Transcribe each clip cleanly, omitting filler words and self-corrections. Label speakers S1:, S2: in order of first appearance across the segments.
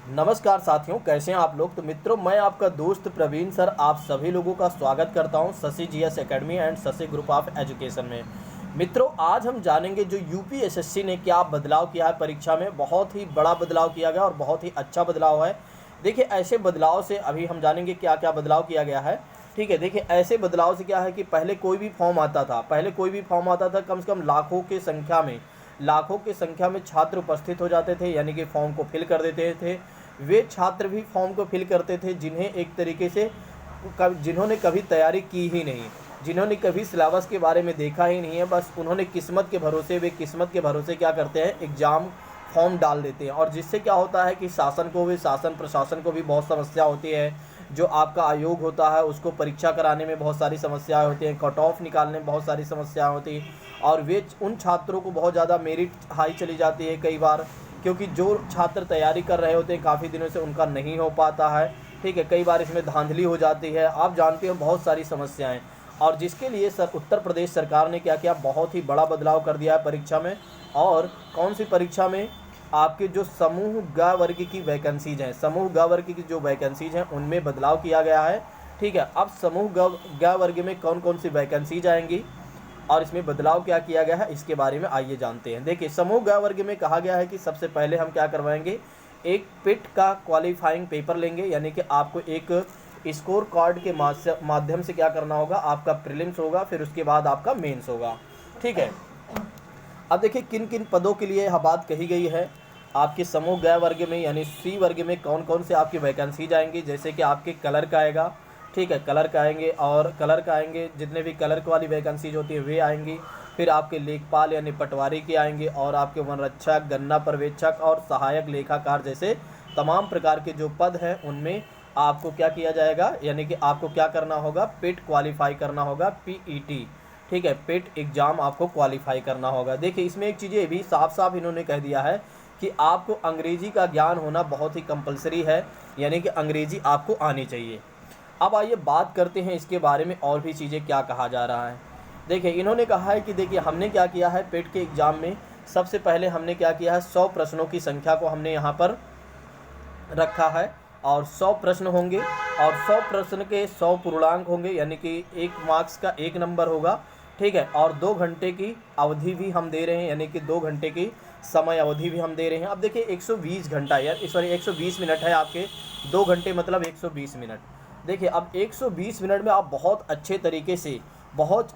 S1: नमस्कार साथियों, कैसे हैं आप लोग। तो मित्रों, मैं आपका दोस्त प्रवीण सर आप सभी लोगों का स्वागत करता हूं Shashi GS academy and Shashi group of education में। मित्रों, आज हम जानेंगे जो यूपीएसएससी ने क्या बदलाव किया है परीक्षा में। बहुत ही बड़ा बदलाव किया गया और बहुत ही अच्छा बदलाव है। देखिए, ऐसे बदलाव से अभी हम जानेंगे क्या क्या बदलाव किया गया है। ठीक है, देखिए ऐसे बदलाव से क्या है कि पहले कोई भी फॉर्म आता था, कम से कम लाखों की संख्या में छात्र उपस्थित हो जाते थे, यानी कि फॉर्म को फिल कर देते थे। वे छात्र भी फॉर्म को फिल करते थे जिन्हें एक तरीके से जिन्होंने कभी तैयारी की ही नहीं, जिन्होंने कभी सिलेबस के बारे में देखा ही नहीं है। बस उन्होंने किस्मत के भरोसे क्या करते हैं, एग्ज़ाम फॉर्म डाल देते हैं। और जिससे क्या होता है कि शासन प्रशासन को भी बहुत समस्या होती है। जो आपका आयोग होता है उसको परीक्षा कराने में बहुत सारी समस्याएं होती हैं, कट ऑफ निकालने में बहुत सारी समस्याएं होती हैं। और वे उन छात्रों को बहुत ज़्यादा मेरिट हाई चली जाती है कई बार, क्योंकि जो छात्र तैयारी कर रहे होते हैं काफ़ी दिनों से उनका नहीं हो पाता है। ठीक है, कई बार इसमें धांधली हो जाती है, आप जानते हो बहुत सारी समस्याएं। और जिसके लिए उत्तर प्रदेश सरकार ने क्या किया, बहुत ही बड़ा बदलाव कर दिया है परीक्षा में। और कौन सी परीक्षा में, आपके जो समूह ग वर्ग की वैकेंसीज हैं, समूह ग वर्ग की जो वैकेंसीज हैं उनमें बदलाव किया गया है। ठीक है, अब समूह ग वर्ग में कौन कौन सी वैकेंसीज आएंगी और इसमें बदलाव क्या किया गया है, इसके बारे में आइए जानते हैं। देखिए, समूह ग वर्ग में कहा गया है कि सबसे पहले हम क्या करवाएंगे, एक पिट का क्वालिफाइंग पेपर लेंगे, यानी कि आपको एक स्कोर कार्ड के माध्यम से क्या करना होगा, आपका प्रीलिम्स होगा, फिर उसके बाद आपका मेंस होगा। ठीक है, अब देखिए किन किन पदों के लिए यह बात कही गई है। आपके समूह ग वर्ग में यानी सी वर्ग में कौन कौन से आपकी वैकेंसी जाएंगी, जैसे कि आपके कलर का आएगा। ठीक है, कलर का आएंगे, और कलर का आएंगे, जितने भी कलर वाली वैकेंसीज होती है वे आएंगी। फिर आपके लेखपाल यानी पटवारी के आएंगे, और आपके वनरक्षक, गन्ना पर्यवेक्षक और सहायक लेखाकार जैसे तमाम प्रकार के जो पद हैं उनमें आपको क्या किया जाएगा, यानी कि आपको क्या करना होगा, पिट क्वालिफाई करना होगा, पीईटी। ठीक है, पेट एग्ज़ाम आपको क्वालिफाई करना होगा। देखिए, इसमें एक चीज़ ये भी साफ साफ इन्होंने कह दिया है कि आपको अंग्रेजी का ज्ञान होना बहुत ही कंपलसरी है, यानी कि अंग्रेजी आपको आनी चाहिए। अब आइए बात करते हैं इसके बारे में और भी चीज़ें क्या कहा जा रहा है। देखिए, इन्होंने कहा है कि देखिए हमने क्या किया है, पेट के एग्ज़ाम में सबसे पहले हमने क्या किया है, 100 प्रश्नों की संख्या को हमने यहाँ पर रखा है। और 100 प्रश्न होंगे, और 100 प्रश्न के 100 पूर्णांक होंगे, यानी कि 1 मार्क्स का 1 नंबर होगा। ठीक है, और 2 घंटे की अवधि भी हम दे रहे हैं, यानी कि 2 घंटे की समय अवधि भी हम दे रहे हैं। अब देखिए 120 घंटा, यार सॉरी 120 मिनट है आपके, 2 घंटे मतलब 120 मिनट। देखिए, अब 120 मिनट में आप बहुत अच्छे तरीके से बहुत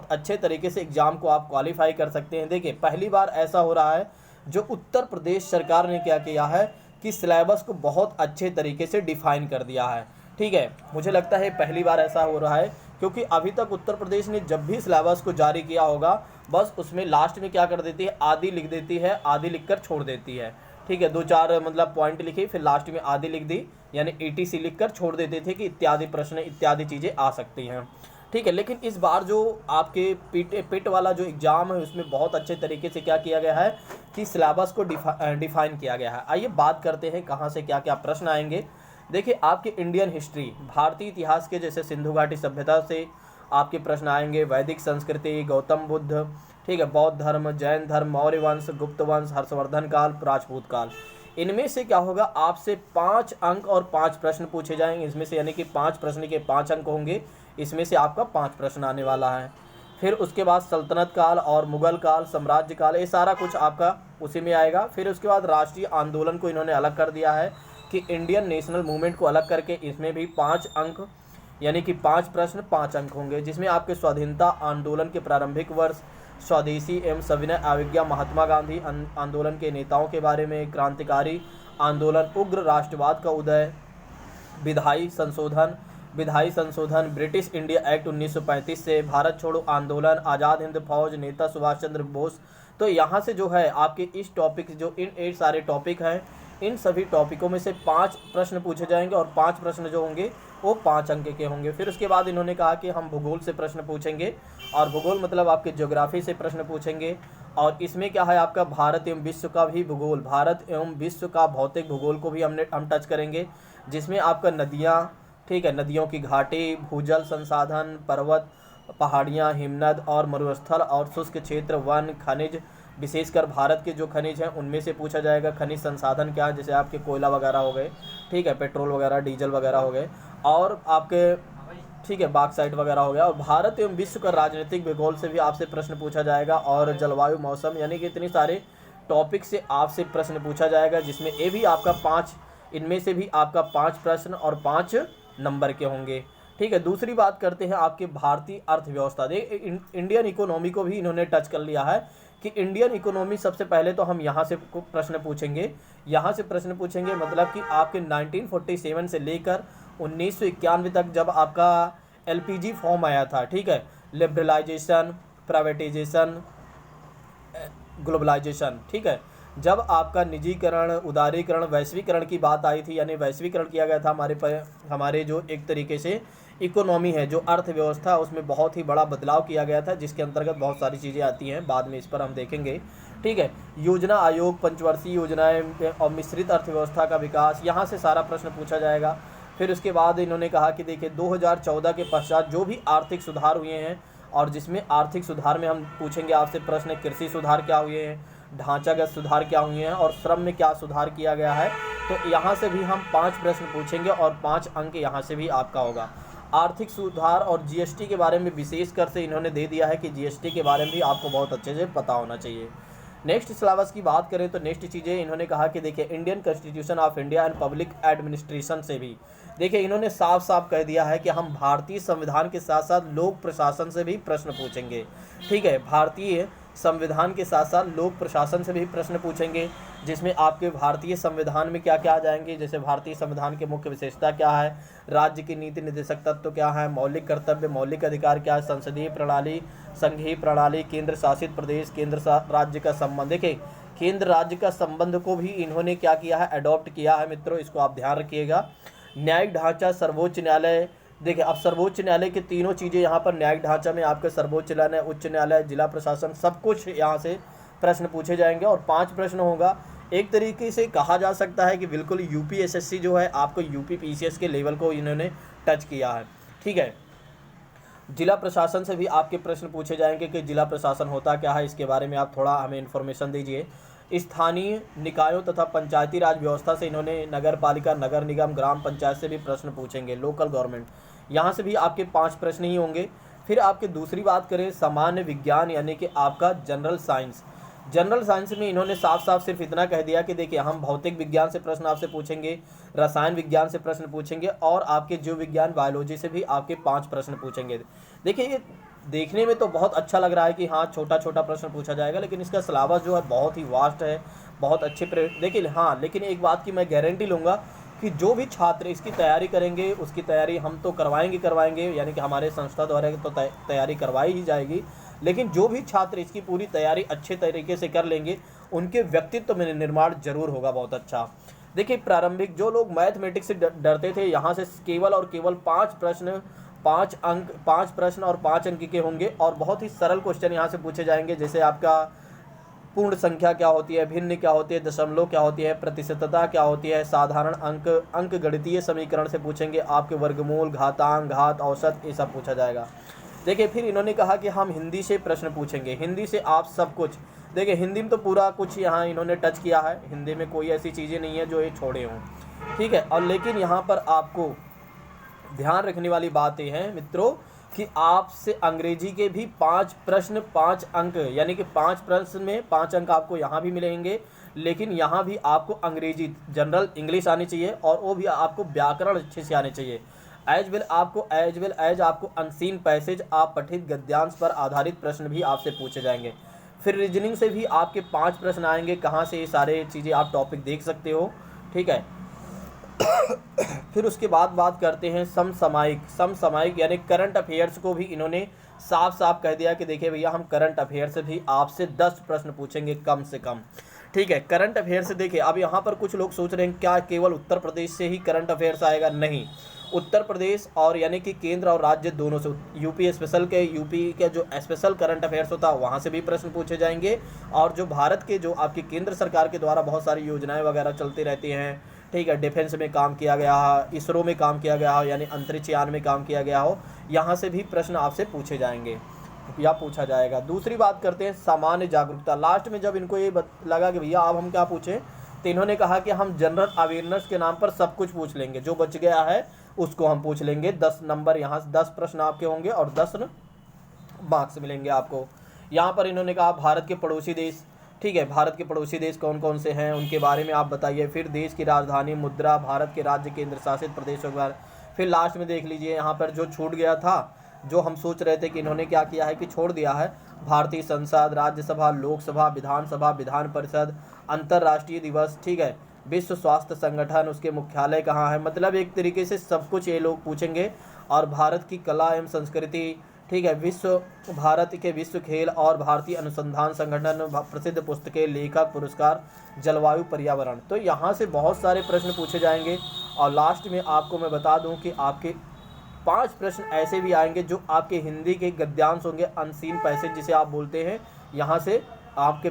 S1: अच्छे तरीके से एग्ज़ाम को आप क्वालिफाई कर सकते हैं। देखिए, पहली बार ऐसा हो रहा है, जो उत्तर प्रदेश सरकार ने क्या किया है कि सिलेबस को बहुत अच्छे तरीके से डिफ़ाइन कर दिया है। ठीक है, मुझे लगता है पहली बार ऐसा हो रहा है, क्योंकि अभी तक उत्तर प्रदेश ने जब भी सिलेबस को जारी किया होगा, बस उसमें लास्ट में क्या कर देती है, आधी लिख देती है, आधी लिखकर छोड़ देती है। ठीक है, 2-4 मतलब पॉइंट लिखी, फिर लास्ट में आधी लिख दी, यानी ईटीसी लिखकर छोड़ देते थे कि इत्यादि प्रश्न इत्यादि चीज़ें आ सकती हैं। ठीक है, लेकिन इस बार जो आपके पिट वाला जो एग्ज़ाम है उसमें बहुत अच्छे तरीके से क्या किया गया है कि सिलेबस को डिफाइन किया गया है। आइए बात करते हैं कहाँ से क्या क्या प्रश्न आएंगे। देखिए, आपके इंडियन हिस्ट्री, भारतीय इतिहास के, जैसे सिंधु घाटी सभ्यता से आपके प्रश्न आएंगे, वैदिक संस्कृति, गौतम बुद्ध, ठीक है, बौद्ध धर्म, जैन धर्म, मौर्य वंश, गुप्त वंश, हर्षवर्धन काल, राजपूत काल। इनमें से क्या होगा, आपसे 5 अंक और 5 प्रश्न पूछे जाएंगे इसमें से, यानी कि 5 प्रश्न के 5 अंक होंगे, इसमें से आपका 5 प्रश्न आने वाला है। फिर उसके बाद सल्तनत काल और मुगल काल, साम्राज्य काल, ये सारा कुछ आपका उसी में आएगा। फिर उसके बाद राष्ट्रीय आंदोलन को इन्होंने अलग कर दिया है कि इंडियन नेशनल मूवमेंट को अलग करके इसमें भी 5 अंक, यानी कि 5 प्रश्न 5 अंक होंगे, जिसमें आपके स्वाधीनता आंदोलन के प्रारंभिक वर्ष, स्वदेशी एवं सविनय अवज्ञा, महात्मा गांधी आंदोलन के नेताओं के बारे में, क्रांतिकारी आंदोलन, उग्र राष्ट्रवाद का उदय, विधायी संशोधन, ब्रिटिश इंडिया एक्ट 1935 से, भारत छोड़ो आंदोलन, आज़ाद हिंद फौज, नेता सुभाष चंद्र बोस। तो यहाँ से जो है आपके इस टॉपिक, जो इन 8 सारे टॉपिक हैं, इन सभी टॉपिकों में से 5 प्रश्न पूछे जाएंगे, और 5 प्रश्न जो होंगे वो 5 अंक के होंगे। फिर उसके बाद इन्होंने कहा कि हम भूगोल से प्रश्न पूछेंगे, और भूगोल मतलब आपके ज्योग्राफी से प्रश्न पूछेंगे। और इसमें क्या है, आपका भारत एवं विश्व का भी भूगोल, भारत एवं विश्व का भौतिक भूगोल को भी हम टच करेंगे, जिसमें आपका नदियाँ, ठीक है, नदियों की घाटी, भूजल संसाधन, पर्वत, पहाड़ियाँ, हिमनद और मरुस्थल और शुष्क क्षेत्र, वन, खनिज, विशेषकर भारत के जो खनिज हैं उनमें से पूछा जाएगा। खनिज संसाधन क्या है, जैसे आपके कोयला वगैरह हो गए, ठीक है, पेट्रोल वगैरह, डीजल वगैरह हो गए, और आपके, ठीक है, बॉक्साइट वगैरह हो गया। और भारत एवं विश्व का राजनीतिक भूगोल से भी आपसे प्रश्न पूछा जाएगा, और जलवायु, मौसम, यानी कि इतनी सारे टॉपिक से आपसे प्रश्न पूछा जाएगा, जिसमें ये भी आपका 5, इनमें से भी आपका 5 प्रश्न और 5 नंबर के होंगे। ठीक है, दूसरी बात करते हैं आपके भारतीय अर्थव्यवस्था। इंडियन इकोनॉमी को भी इन्होंने टच कर लिया है कि इंडियन इकोनॉमी, सबसे पहले तो हम यहाँ से प्रश्न पूछेंगे, मतलब कि आपके 1947 से लेकर 1991 तक जब आपका एलपीजी फॉर्म आया था, ठीक है, लिबरलाइजेशन, प्राइवेटाइजेशन, ग्लोबलाइजेशन, ठीक है, जब आपका निजीकरण, उदारीकरण, वैश्वीकरण की बात आई थी, यानी वैश्वीकरण किया गया था, हमारे जो एक तरीके से इकोनॉमी है, जो अर्थव्यवस्था, उसमें बहुत ही बड़ा बदलाव किया गया था, जिसके अंतर्गत बहुत सारी चीज़ें आती हैं, बाद में इस पर हम देखेंगे। ठीक है, योजना आयोग, पंचवर्षीय योजनाएं और मिश्रित अर्थव्यवस्था का विकास, यहाँ से सारा प्रश्न पूछा जाएगा। फिर उसके बाद इन्होंने कहा कि देखिए 2014 के पश्चात जो भी आर्थिक सुधार हुए हैं, और जिसमें आर्थिक सुधार में हम पूछेंगे आपसे प्रश्न, कृषि सुधार क्या हुए हैं, ढांचागत सुधार क्या हुए हैं, और श्रम में क्या सुधार किया गया है। तो यहाँ से भी हम 5 प्रश्न पूछेंगे और 5 अंक यहाँ से भी आपका होगा। आर्थिक सुधार और जीएसटी के बारे में विशेषकर से इन्होंने दे दिया है कि जीएसटी के बारे में भी आपको बहुत अच्छे से पता होना चाहिए। नेक्स्ट सिलेबस की बात करें तो नेक्स्ट चीज़ें इन्होंने कहा कि देखिए Indian constitution of India and public administration से भी, देखिए इन्होंने साफ साफ कह दिया है कि हम भारतीय संविधान के साथ साथ लोक प्रशासन से भी प्रश्न पूछेंगे। ठीक है, भारतीय संविधान के साथ साथ लोक प्रशासन से भी प्रश्न पूछेंगे, जिसमें आपके भारतीय संविधान में क्या क्या आ जाएंगे, जैसे भारतीय संविधान की मुख्य विशेषता क्या है, राज्य की नीति निर्देशक तत्व क्या है, मौलिक कर्तव्य, मौलिक अधिकार क्या है, संसदीय प्रणाली, संघीय प्रणाली, केंद्र शासित प्रदेश, राज्य का संबंध। देखिए केंद्र राज्य का संबंध को भी इन्होंने क्या किया है, अडॉप्ट किया है मित्रों, इसको आप ध्यान रखिएगा। न्यायिक ढांचा, सर्वोच्च न्यायालय, देखिए अब सर्वोच्च न्यायालय की तीनों चीज़ें यहाँ पर न्यायिक ढांचा में आपके सर्वोच्च न्यायालय, उच्च न्यायालय, जिला प्रशासन, सब कुछ यहाँ से प्रश्न पूछे जाएंगे और 5 प्रश्न होगा। एक तरीके से कहा जा सकता है कि बिल्कुल यूपीएसएससी जो है आपको यूपीपीसीएस के लेवल को इन्होंने टच किया है। ठीक है, जिला प्रशासन से भी आपके प्रश्न पूछे जाएंगे कि जिला प्रशासन होता क्या है, इसके बारे में आप थोड़ा हमें इन्फॉर्मेशन दीजिए। स्थानीय निकायों तथा पंचायती राज व्यवस्था से इन्होंने नगर पालिका, नगर निगम, ग्राम पंचायत से भी प्रश्न पूछेंगे, लोकल गवर्नमेंट, यहाँ से भी आपके 5 प्रश्न ही होंगे। फिर आपके दूसरी बात करें सामान्य विज्ञान, यानी कि आपका जनरल साइंस। जनरल साइंस में इन्होंने साफ साफ सिर्फ इतना कह दिया कि देखिए हम भौतिक विज्ञान से प्रश्न आपसे पूछेंगे, रसायन विज्ञान से प्रश्न पूछेंगे, और आपके जीव विज्ञान, बायोलॉजी से भी आपके 5 प्रश्न पूछेंगे। देखिए ये देखने में तो बहुत अच्छा लग रहा है कि हाँ छोटा छोटा प्रश्न पूछा जाएगा, लेकिन इसका सिलेबस जो है बहुत ही वास्ट है, बहुत अच्छे देखिए हाँ, लेकिन एक बात की मैं गारंटी लूँगा कि जो भी छात्र इसकी तैयारी करेंगे, उसकी तैयारी हम तो करवाएंगे, यानी कि हमारे संस्था द्वारा तो तैयारी करवाई ही जाएगी, लेकिन जो भी छात्र इसकी पूरी तैयारी अच्छे तरीके से कर लेंगे, उनके व्यक्तित्व में निर्माण जरूर होगा बहुत अच्छा। देखिए प्रारंभिक जो लोग मैथमेटिक्स से डरते थे, यहाँ से केवल और केवल 5 प्रश्न, 5 अंक, 5 प्रश्न और 5 अंक के होंगे, और बहुत ही सरल क्वेश्चन यहाँ से पूछे जाएंगे, जैसे आपका पूर्ण संख्या क्या होती है, भिन्न क्या होती है, दशमलव क्या होती है, प्रतिशतता क्या होती है, साधारण अंक गणितीय समीकरण से पूछेंगे, आपके वर्गमूल, घातांक, घात, औसत, ये सब पूछा जाएगा। देखिए फिर इन्होंने कहा कि हम हिंदी से प्रश्न पूछेंगे, हिंदी से आप सब कुछ, देखिए हिंदी में तो पूरा कुछ यहाँ इन्होंने टच किया है, हिंदी में कोई ऐसी चीज़ें नहीं है जो ये छोड़े हों। ठीक है, और लेकिन यहाँ पर आपको ध्यान रखने वाली बात ये है मित्रों कि आपसे अंग्रेजी के भी 5 प्रश्न 5 अंक, यानी कि 5 प्रश्न में 5 अंक आपको यहाँ भी मिलेंगे, लेकिन यहाँ भी आपको अंग्रेजी जनरल इंग्लिश आनी चाहिए, और वो भी आपको व्याकरण अच्छे से आने चाहिए। एज वेल एज आपको अनसीन पैसेज, आप पठित गद्यांश पर आधारित प्रश्न भी आपसे पूछे जाएंगे। फिर रीजनिंग से भी आपके 5 प्रश्न आएंगे, कहाँ से ये सारे चीज़ें आप टॉपिक देख सकते हो। ठीक है, फिर उसके बाद बात करते हैं समसामयिक यानी करंट अफेयर्स को भी इन्होंने साफ साफ कह दिया कि देखिए भैया हम करंट अफेयर से भी आपसे 10 प्रश्न पूछेंगे कम से कम। ठीक है, करंट अफेयर से देखिए अब यहाँ पर कुछ लोग सोच रहे हैं क्या केवल उत्तर प्रदेश से ही करंट अफेयर्स आएगा, नहीं, उत्तर प्रदेश और यानी कि केंद्र और राज्य दोनों से, यूपी के जो स्पेशल करंट अफेयर्स होता है वहाँ से भी प्रश्न पूछे जाएंगे, और जो भारत के जो आपकी केंद्र सरकार के द्वारा बहुत सारी योजनाएं वगैरह चलती रहती हैं, ठीक है, डिफेंस में काम किया गया है, इसरो में काम किया गया हो, यानी अंतरिक्ष यान में काम किया गया हो, यहाँ से भी प्रश्न आपसे पूछे जाएंगे। या पूछा जाएगा। दूसरी बात करते हैं सामान्य जागरूकता। लास्ट में जब इनको ये लगा कि भैया अब हम क्या पूछें, तो इन्होंने कहा कि हम जनरल अवेयरनेस के नाम पर सब कुछ पूछ लेंगे, जो बच गया है उसको हम पूछ लेंगे। 10 नंबर यहाँ 10 प्रश्न आपके होंगे और 10 मार्क्स मिलेंगे आपको। यहाँ पर इन्होंने कहा भारत के पड़ोसी देश, ठीक है, भारत के पड़ोसी देश कौन कौन से हैं उनके बारे में आप बताइए। फिर देश की राजधानी, मुद्रा, भारत के राज्य केंद्र शासित प्रदेशों के बारे। फिर लास्ट में देख लीजिए यहाँ पर जो छूट गया था, जो हम सोच रहे थे कि इन्होंने क्या किया है कि छोड़ दिया है, भारतीय संसद, राज्यसभा, लोकसभा, विधानसभा, विधान परिषद, अंतर्राष्ट्रीय दिवस, ठीक है, विश्व स्वास्थ्य संगठन, उसके मुख्यालय कहाँ है। मतलब एक तरीके से सब कुछ ये लोग पूछेंगे। और भारत की कला एवं संस्कृति, ठीक है, भारत के विश्व खेल और भारतीय अनुसंधान संगठन, प्रसिद्ध पुस्तकें, लेखक, पुरस्कार, जलवायु, पर्यावरण। तो यहाँ से बहुत सारे प्रश्न पूछे जाएंगे। और लास्ट में आपको मैं बता दूं कि आपके 5 प्रश्न ऐसे भी आएंगे जो आपके हिंदी के गद्यांश होंगे, अनसीन पैसेज जिसे आप बोलते हैं। यहाँ से आपके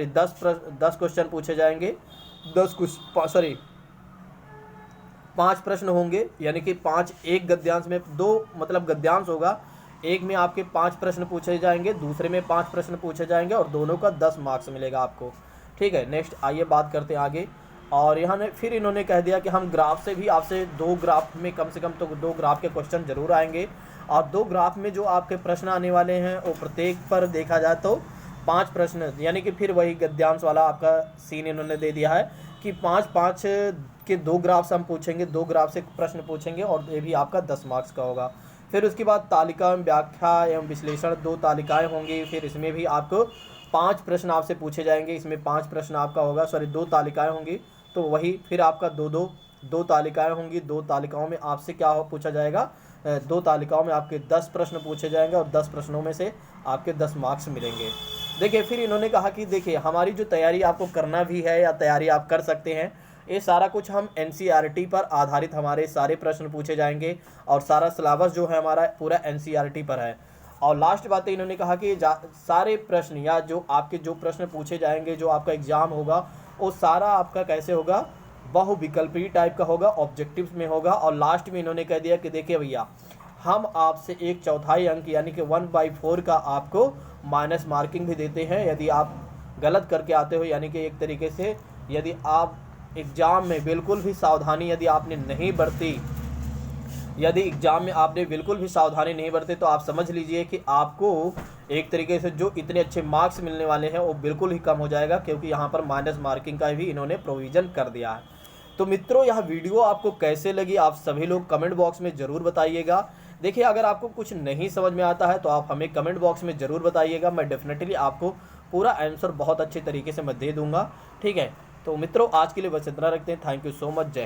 S1: 10 क्वेश्चन पूछे जाएंगे, 5 प्रश्न होंगे, यानी कि 5 एक गद्यांश में, 2 मतलब गद्यांश होगा, एक में आपके 5 प्रश्न पूछे जाएंगे, दूसरे में 5 प्रश्न पूछे जाएंगे और दोनों का 10 मार्क्स मिलेगा आपको। ठीक है, नेक्स्ट आइए बात करते हैं आगे। और यहाँ ने फिर इन्होंने कह दिया कि हम ग्राफ से भी आपसे 2 ग्राफ में कम से कम तो 2 ग्राफ के क्वेश्चन जरूर आएंगे। और 2 ग्राफ में जो आपके प्रश्न आने वाले हैं वो प्रत्येक पर देखा जाए तो 5 प्रश्न, यानी कि फिर वही गद्यांश वाला आपका सीन इन्होंने दे दिया है कि 5-5 के 2 ग्राफ से हम पूछेंगे, 2 ग्राफ से प्रश्न पूछेंगे और ये भी आपका 10 मार्क्स का होगा। फिर उसके बाद तालिका एवं व्याख्या एवं विश्लेषण, 2 तालिकाएँ होंगी, फिर इसमें भी आपको 5 प्रश्न आपसे पूछे जाएंगे, इसमें 5 प्रश्न आपका होगा, 2 तालिकाएँ होंगी, तो वही फिर आपका 2 तालिकाएँ होंगी, 2 तालिकाओं में आपसे क्या पूछा जाएगा, 2 तालिकाओं में आपके 10 प्रश्न पूछे जाएंगे और 10 प्रश्नों में से आपके 10 मार्क्स मिलेंगे। देखिए फिर इन्होंने कहा कि देखिए हमारी जो तैयारी आपको करना भी है या तैयारी आप कर सकते हैं, ये सारा कुछ हम NCERT पर आधारित हमारे सारे प्रश्न पूछे जाएंगे और सारा सिलेबस जो है हमारा पूरा NCERT पर है। और लास्ट बात इन्होंने कहा कि सारे प्रश्न या जो आपके जो प्रश्न पूछे जाएंगे, जो आपका एग्जाम होगा वो सारा आपका कैसे होगा, बहुविकल्पीय टाइप का होगा, ऑब्जेक्टिव्स में होगा। और लास्ट में इन्होंने कह दिया कि देखिए भैया हम आपसे 1/4 अंक यानी कि 1/4 का आपको माइनस मार्किंग भी देते हैं यदि आप गलत करके आते हो। यानी कि एक तरीके से यदि आप एग्ज़ाम में बिल्कुल भी सावधानी यदि आपने नहीं बरती, यदि एग्ज़ाम में आपने बिल्कुल भी सावधानी नहीं बरते तो आप समझ लीजिए कि आपको एक तरीके से जो इतने अच्छे मार्क्स मिलने वाले हैं वो बिल्कुल ही कम हो जाएगा, क्योंकि यहाँ पर माइनस मार्किंग का भी इन्होंने प्रोविज़न कर दिया है। तो मित्रों यह वीडियो आपको कैसे लगी आप सभी लोग कमेंट बॉक्स में ज़रूर बताइएगा। देखिए अगर आपको कुछ नहीं समझ में आता है तो आप हमें कमेंट बॉक्स में ज़रूर बताइएगा, मैं डेफिनेटली आपको पूरा आंसर बहुत अच्छे तरीके से मैं दे दूँगा। ठीक है, तो मित्रों आज के लिए बस इतना रखते हैं। थैंक यू सो मच, जय हिंद।